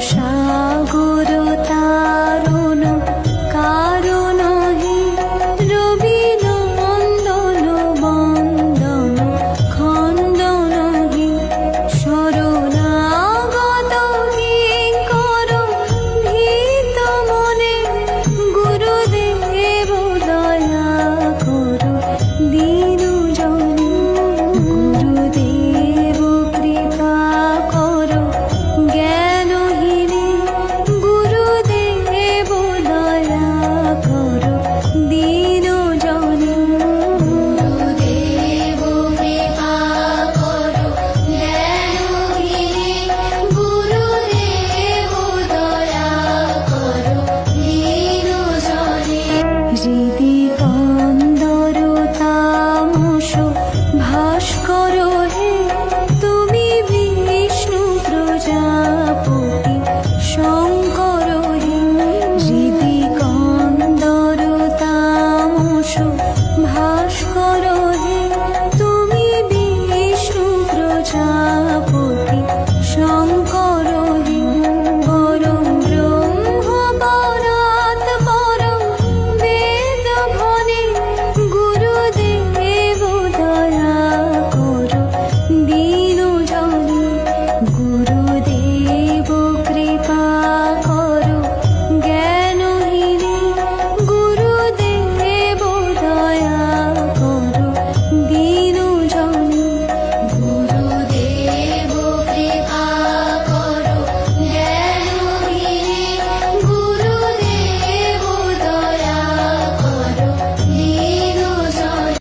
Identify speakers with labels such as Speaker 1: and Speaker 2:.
Speaker 1: সাগর তারুণ কারণ হে রবি নন্দন বন্দন খন্দন হে শরণাগত কিঙ্কর ভীত মনে গুরুদেব দয়া করো দীন জনে গুরুদেব কৃপা করো জ্ঞানহীনে গুরুদেব দয়া করো দীন জনে গুরুদেব কৃপা করো জ্ঞানহীনে গুরুদেব দয়া করো দীন জনে হৃদি কন্দর তামস ভাস্কর হে তুমি বিষ্ণু প্রজাপতি শঙ্কর হে হৃদি কন্দর তামস ভাস্কর হে তুমি বিষ্ণু প্রজাপতি